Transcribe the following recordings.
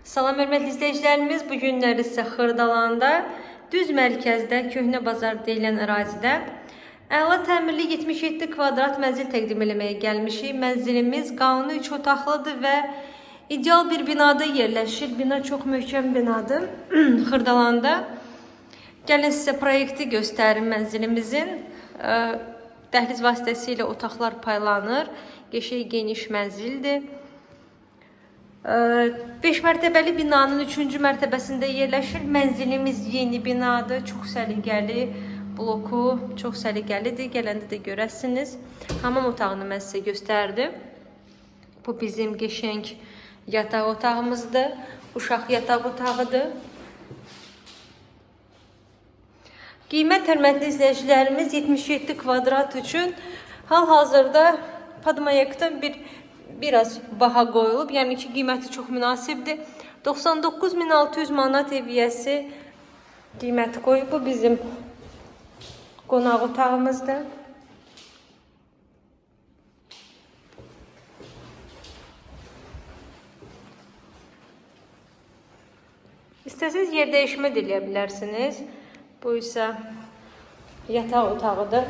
Salam hörmətli izləyicilərimiz, bu günləri sizə Xırdalanda, düz mərkəzdə, Köhnə Bazar deyilən ərazidə əla təmirli 77 kvadrat mənzil təqdim eləməyə gəlmişik. Mənzilimiz qanuni 3 otaqlıdır və ideal bir binada yerləşir. Bina çox möhkəm binadır. Xırdalanda. Gəlin sizə proyekti göstərim mənzilimizin. Dəhliz vasitəsilə otaqlar paylanır. Qəşəng geniş mənzildir. 5 mərtəbəli binanın 3-cü mərtəbəsində yerləşir. Mənzilimiz yeni binadır. Çox səliqəli. Bloku çox səliqəlidir. Gələndə də görəsiniz. Hamam otağını mən sizə göstərdim. Bu bizim qəşəng yataq otağımızdır. Uşaq yataq otağıdır. Qiymət hörmətli izləyicilərimiz 77 kvadrat üçün hal-hazırda Padmayak'tan biraz baha qoyulub. Yəni ki, qiyməti çox münasibdir. 99.600 manat eviyyəsi qiyməti qoyub. Bu bizim qonaq otağımızdır. İstəsəniz yer dəyişmə də eləyə bilərsiniz. Bu isə yataq otağıdır.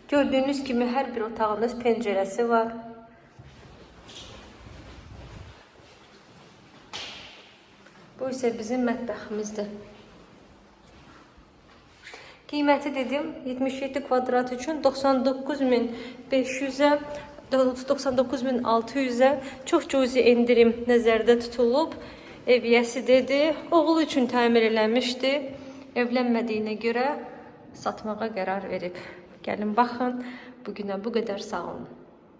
Gördüyünüz kimi hər bir otağınız pəncərəsi var. Bu isə bizim mətbəximizdir. Qiyməti dedim 77 kvadrat üçün 99.500-ə 99.600-ə çox cüzi endirim nəzərdə tutulub. Eviyyəsi dedi, oğlu üçün təmir eləmişdi. Evlənmədiyinə görə satmağa qərar verib. Gəlin baxın, bugünə bu qədər sağ olun.